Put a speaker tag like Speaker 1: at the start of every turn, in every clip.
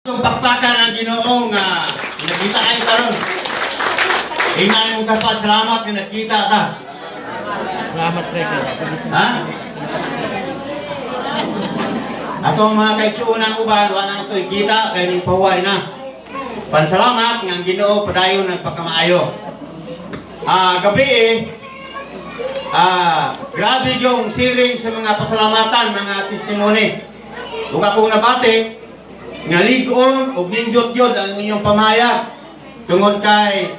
Speaker 1: Yung pakpakan ang Ginoo nga nakita ay karon. Ingay mong dapat salamat nga nakita ta.
Speaker 2: Salamat pre.
Speaker 1: Ha? Atong mga kaigsuunang uban wa nang soy kita kay ning pahuway na. Pansalamat nga ang Ginoo padayon nagpakamaayo. Gabi grabe yung siring sa mga pasalamatan, mga testimony. Kung akong nabati, nga ligon ug nindot yun ang inyong pamayag tungod kay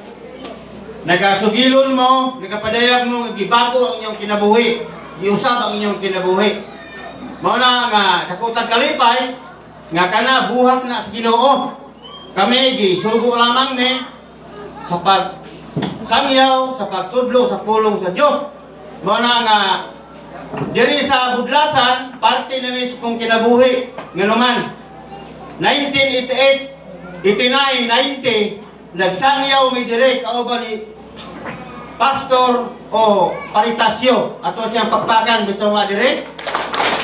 Speaker 1: nagasugilon mo, nagapadayag mo, gibago ang inyong kinabuhi, giusab ang inyong kinabuhi. Mao na nga dakotag kalipay nga kana buhat na sa Ginoo. Kami gisugo lamang ni sa pagsangyaw, sa pagtudlo sa pulong sa Dios. Mao na nga diri sa budlasan parte na ni sa kong kinabuhi nganuman 1988, 89, 90, nagsangyaw mi dire kauban ni Pastor o Paritasyo ato siyang pagpakan bisan nga dire.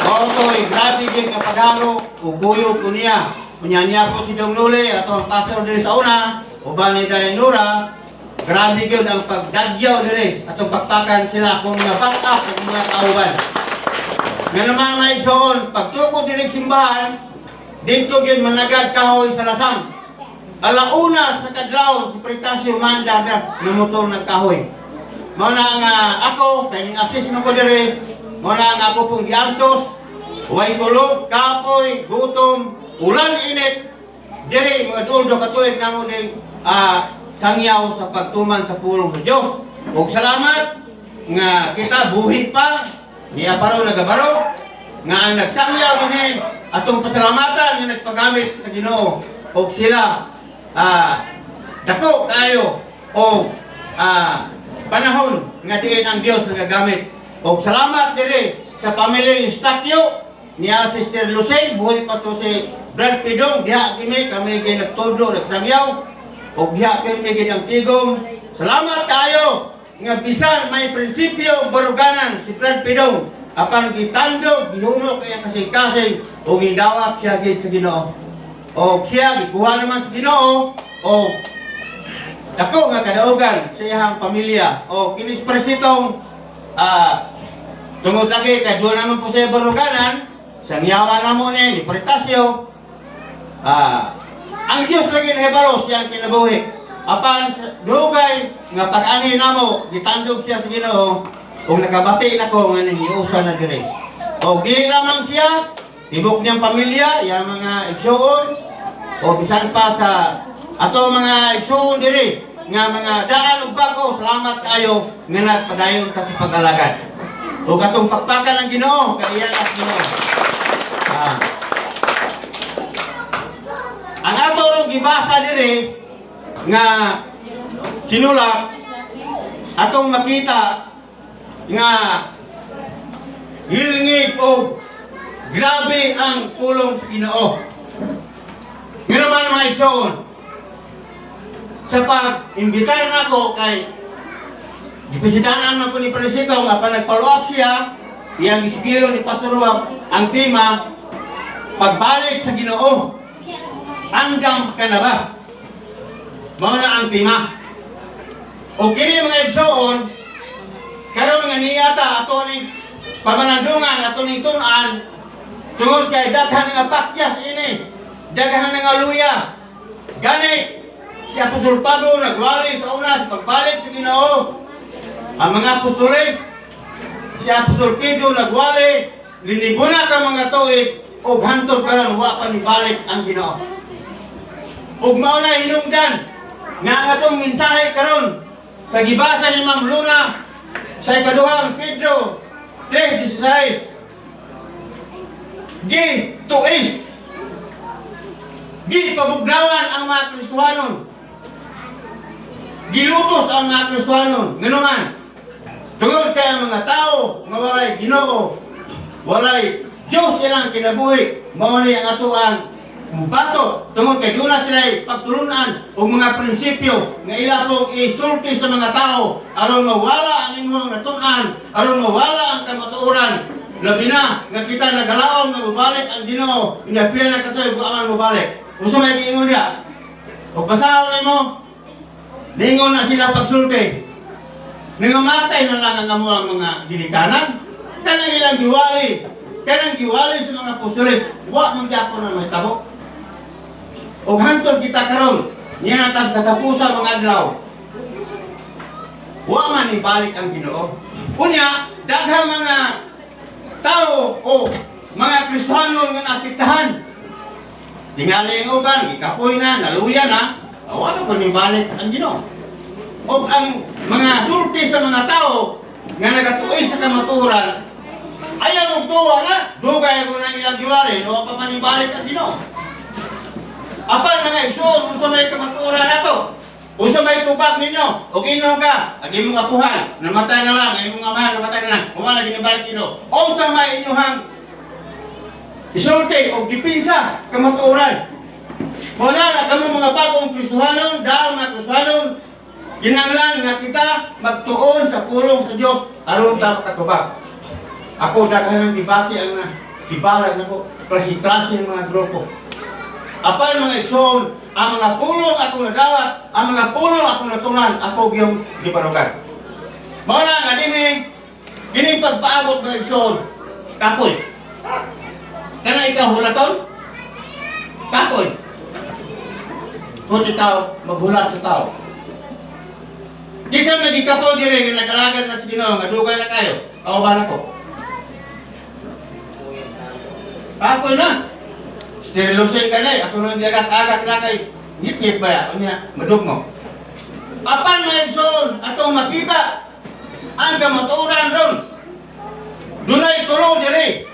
Speaker 1: Mao toy grabe gyud nga paghalo ug buyo ko niya. Kunya niya po si Dong Lule ato ang pastor dire sa una, uban ni Dayanura. Grabe gyud ang pagdadyaw dire atong pagpakan sila kung mga bata ug mga kauban. Nga naman may soon pagtukod dire simbahan dito gyud managad kahoy sa lasam. Alauna sa kadlaw si Pritasyo manda na namutong nagkahoy. Mao na nga ako kay assist man ko dire. Mao na nga ako pong giantos. Way tulog, kapoy, gutom, ulan init. Dire mga duldo katuig namo ding sangyaw sa pagtuman sa pulong sa Dios. Ug salamat nga kita buhi pa. Niya paro nagabaro nga ang nagsangyaw dinhi atong pasalamatan nga nagpagamit sa Ginoo og sila dako kayo o panahon nga diin ang Dios nagagamit. Og salamat diri sa pamilya ni Statio niya Sister Lucay, buhay pa to si Brad Pidong, diha kami gay nagtudlo nagsangyaw og diha kami gay ang tigom. Salamat kayo nga bisan may prinsipyo baruganan si Brad Pidong apan gitandog gihunok kay kasing-kasing o gidawat siya gid sa Ginoo. O siya gikuha naman sa Ginoo o dako nga kadaugan sa iyang pamilya o kinis presitong tungod lagi kay duha naman po siya baruganan sa nyawa namo ni Pritasyo. Ang Dios lagi nahibalo siya kinabuhi. Apan dugay nga pag-ani namo gitandog siya sa Ginoo. Kung nakabati na ko nga nangiusa na dire. O di lamang siya, tibok niyang pamilya, yung mga igsuon, o bisan pa sa ato mga igsuon dire, nga mga daan ug bako, salamat kayo nga nagpadayon ka sa pag-alagad. O katong pakpakan ng Ginoo, kaiyan at Ginoo. Ang ato rong gibasa dire, nga sinulak, atong makita, nga hilingig o grabe ang pulong sa Ginoo. Nga naman mga igsoon, sa pag-imbitar na ako kay ipisitanan na ko ni Presito nga pa nag-follow up siya, iyang ispiro ni Pastor Rob, ang tema, pagbalik sa Ginoo, andam ka na ba? Mga na ang tema. O kini mga igsoon, karon nga niyata ato ning pamanandungan ato ning tun-an tungod kay daghan nga pakyas ini, daghan nga luya. Gani si Apostol Pablo nagwali sa una sa pagbalik sa Ginoo. Ang mga apostoles si Apostol Pedro nagwali linibuna ka mga tuig ug hantod karon wa pa nibalik ang Ginoo. Ug mao na hinungdan nga atong mensahe karon sa gibasa ni Ma'am Luna sa ikaduhang Pedro 3:16. Gi tuis. Gi pabugnawan ang mga Kristohanon. Gilutos ang mga Kristohanon. Nganuman, tungod kay ang mga tao nga walay Ginoo, walay Dios ilang kinabuhi, mao ni ang atuang mubato tungod kay dula sila pagtulunan og mga prinsipyo nga ila pong isulti sa mga tao aron mawala ang inyong natun-an, aron mawala ang kamatuoran. Labi na nga kita nagalaom nga mabalik ang Ginoo, ina pila na katoy ko ang mabalik. Usa may giingon niya. O pasahon mo, ningon na sila pagsulti. Nangamatay na lang ang amo ang mga ginikanan. Kanang ilang giwali. Kanang giwali sa mga apostoles. Wa man gyapon na may tabo. O hantod kita karon, niya natas katapusan mga adlaw. Wa man ibalik ang Ginoo. Unya, daghang mga tao o mga Kristiyano nga napitahan. Tingali ang uban, ikapoy na, naluya na, wala ko nibalik ang Ginoo. O ang mga sulti sa mga tao nga nagatuoy sa kamaturan, ayaw mong tuwa na, dugay ko na ilang giwali, o pa manibalik ang Ginoo. Apan mga igsoon, kung sa may kamaturan na to, kung sa may tubag ninyo, o ginom ka, agi mong apuhan, namatay na lang, ay mong amahan, namatay na lang, kung wala ginibalik Ginoo. O sa may inyuhang isulti o dipinsa kamaturan. Wala na kami mga bagong Kristohanon, dahil mga Kristohanon, kinanglan nga kita magtuon sa pulong sa Diyos aron ta makatubag. Ako daghan ng debate ang ibalag nako klase-klase ng mga grupo. Apan mga igsoon, ang mga pulong ako nadawat, ang mga pulong ako natunan, ako gyud gibarugan. Mao na nga kini pagpaabot mga igsoon, kapoy. Kana ikaw hulaton? Kapoy. Kung ikaw maghulat sa tao. Kisam na di kapoy dire nga nagalagan na sa Ginoo nga dugay na kayo. Aw ba na ko? Kapoy na. Sterilusin ka na, ako nang agak-agak na kay ngip-ngip ba yan? Unya, madugmo. Apan mga igsoon, atong makita ang kamaturan ron. Dunay turo diri.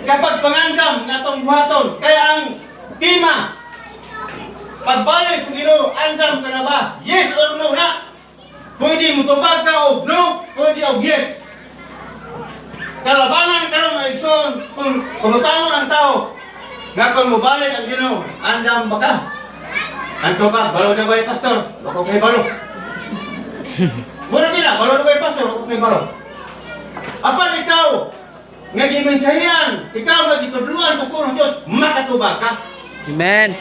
Speaker 1: Kapag pangandam nga itong buhaton, kaya ang tima, pagbalik sa Ginoo, andam ka na ba? Yes or no na? Pwede mo tubag ka o no, pwede o yes. Kalabanan ka rin mga igsoon, kung pagutangon ang tao, nga kung mabalik ang Ginoo, andam ba ka? Ang tubag, balo na ba yung pastor? Bako kay balo. Muna nila, balo na ba yung pastor? Bako kay balo. Apan ikaw, nga gimensahiyan, ikaw nga gitudluan sa pulong Diyos, makatubag ka.
Speaker 2: Amen.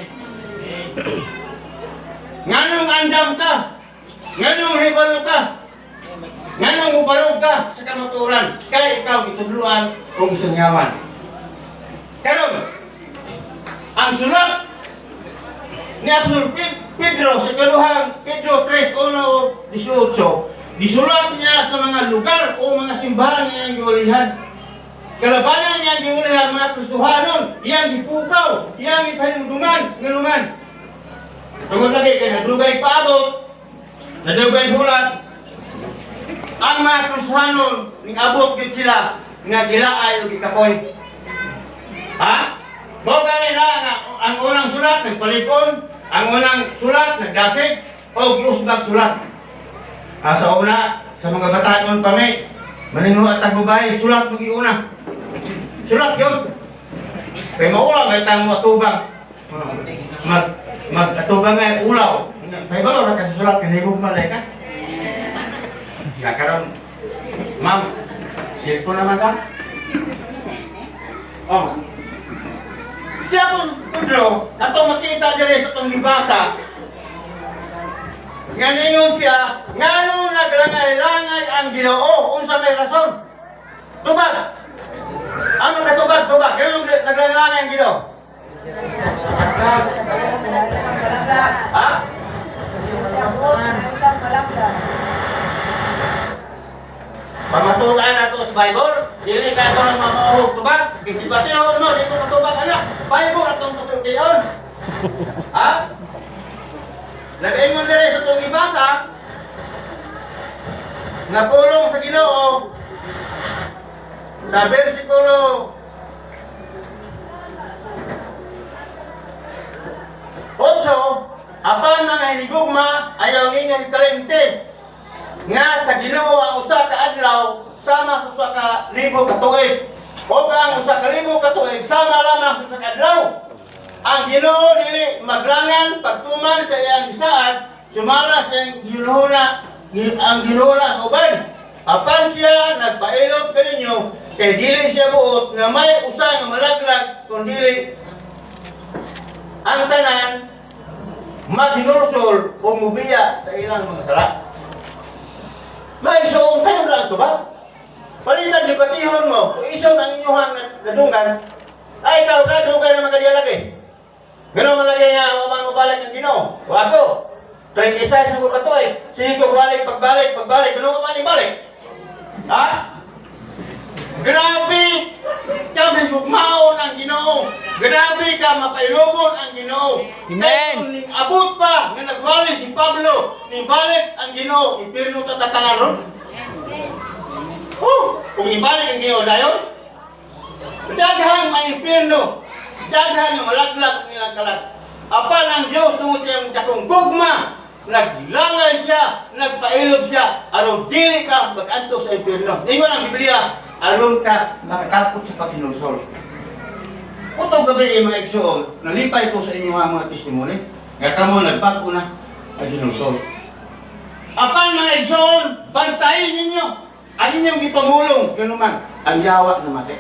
Speaker 1: Nganong andam ka? Nganong hibalo ka? Nganong mubarog ka sa kamaturan? Kaya ikaw gitudluan kung sunyawan. Karon, ang sulat ni Apostol Pedro sa ikaduhang Pedro 3:1-18, disulat niya sa mga lugar o mga simbahan niya ang giwalihan. Kalabanan niya ang giwalihan mga Kristohanon, iyang gipukaw, iyang ipahinduman, ngaluman. Tungod lagi kay nadugay paabot, nadugay bulat, ang mga Kristohanon, ning-abot gid sila nga gilaay o gikapoy. Ha? Boga nila na ang unang sulat nagpalikon, ang unang sulat nagdasig, o giusbag sulat. Sa una, sa mga batanon pa may, maningo at tagubay, sulat mo giuna. Sulat yun. Kaya maula, may tang matubang. Mag-atubang nga ulaw. May balaw na kasi sulat, kanibog malay ka. Ya karon, ma'am, cellphone naman ka? Oh. Siya po, Pedro, ato makita diri sa itong libasa. Nganingon siya, ngano naglangay-langay ang Ginoo, unsa may rason? Tubag. Ano ka tubag? Ngano naglangay ang Ginoo? Ha? Pamatulaan nato sa Bible, dili ka ito ng mamahog tubag. Di ba tiyo, no? Di ko katubag, anak. Bible atong tutukiyon. Ha? Nag-ingon diri sa itong ibasa, na pulong sa Ginoo, sa versikulo 8, apan mga hinigugma, ayaw ninyo ikalente, nga sa Ginoo ang usa ka adlaw sama sa usa ka libo ka tuig o ang usa ka libo ka tuig sama lamang sa usa ka adlaw. Ang Ginoo dili maglangan pagtuman sa iyang gisaad sumala sa iyang ginuhuna ang ginuhuna sa uban. Apan siya nagpailog kaninyo kay dili siya buot nga may usa nga malaglag kun dili ang tanan maghinursol o mubiya sa ilang mga sala. May so sa'yo lang ito ba? Palitan di patihon mo, kung iso ang inyuhan nadungan, ay ikaw ka, dugay na magkadiya lagi. Ganun man lagi nga, umang ubalik ng Ginoo. O ako, 36 na ko ka to eh. Sige ko balik, pagbalik, ganun man ibalik. Ha? Grabe! Sabi ko, maon ang Ginoo. Grabe ka, mapailubon ang Ginoo.
Speaker 2: Amen.
Speaker 1: Kung abot pa, nga nagwali si Pablo, ibalik ang Ginoo, ipirno tatatanan ron. Kung ibalik ang Ginoo dayon, daghan may impirno, daghan yung malaglag ang ilang kalat. Apan ang Diyos tungod sa iyang dakong gugma, naglangay siya, nagpailog siya, aron dili ka mag-adto sa impirno. Ingon ang Biblia, aron ka makakapot sa paghinulsol. Utong gabi mga igsoon, nalipay ko sa inyo mga testimony, nga kamo nagbago na ang hinulsol. Apan mga igsoon, bantayin ninyo, ang inyong ipamulong, gano'n man, ang yawa na mati.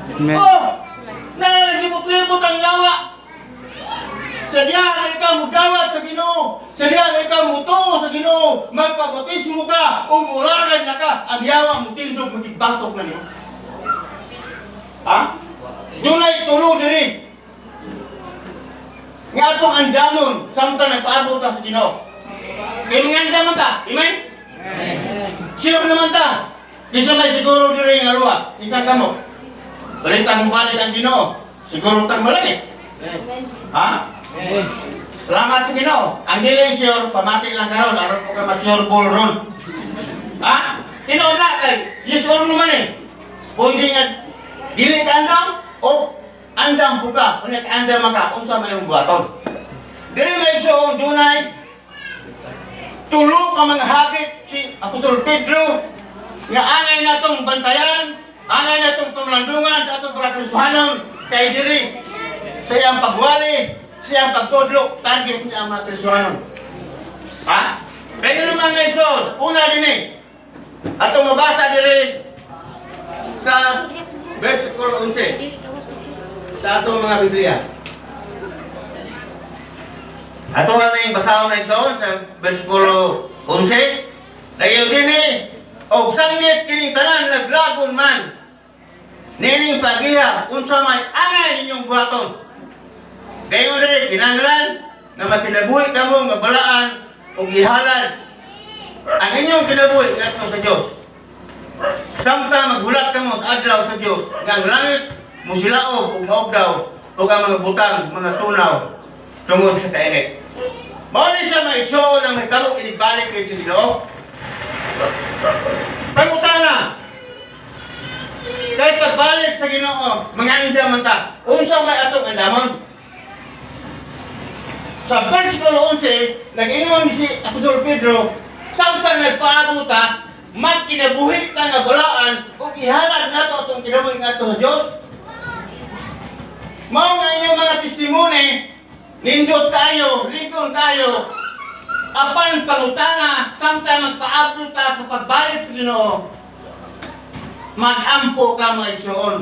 Speaker 2: Amen.
Speaker 1: Oh! Nalibot-libot ang yawa! Sadya na ikaw mudawat sa Ginoo. Sadya na ikaw mutungo sa Ginoo. Magpabatismo ka, umuraran na ka. Ang yawa mo tindog, magigbatok na niyo. Ha? Yun ay tulo diri. Nga itong andamon, samtang nagpaabot ka sa Ginoo. Kaya mga andaman ta, amen? Sure naman ta. Isa may siguro diri nga luwas. Isa ka mo. Balitan mo balik ang Ginoo. Siguro tang malaki. Ha? Salamat sa Ginoo. Ang dili sure, pamati lang karon, aron ko ka ma-sure ball ron. Ha? Tinood na kay, yes or naman eh. Pwede nga, dili ka andam, o andam buka, ulit andam ka, unsa may yung buhaton. Dili may sure, dunay, tulog ka mga hakit si Apostol Pedro, nga angay na itong bantayan, angay na itong tumlandungan sa itong pagkakasuhanon, kay diri, sa iyang pagwali, sa iyang pagtudlo, target niya ang mga Kristohanon. Ha? Kaya naman nga iso, una din eh, atong mabasa diri sa versikulo 11, sa atong mga Biblia. Ato nga na yung basahon na iso, sa versikulo 11, dayon din eh, og sanglit kining tanan naglagon man, nining pagiha, unsa may angay ninyong buhaton. Dayon diri kinahanglan nga matinabuhi kamo nga balaan ug ihalad ang inyong kinabuhi ngadto sa Dios. Samtang maghulat kamo sa adlaw sa Dios, nga ang langit musilaog ug maugdaw ug ang mga butang mga tunaw tungod sa kainit. Mao ni siya maigsoon ang mahitabo inibalik kay Ginoo. Pangutana, kahit pagbalik sa Ginoo, mga andaman ta, unsa may atong andamon? Sa versikulo 11, nag-ingon si Apostol Pedro, samtang nagpaabot ta, magkinabuhi ka nga balaan, ug ihalad nato atong kinabuhi nga sa Dios. Mao nga inyong mga testimony, nindot kayo, ligon kayo, apan pangutana, samtang magpaabot ta sa pagbalik sa Ginoo, mag-ampo ka mga igsoon.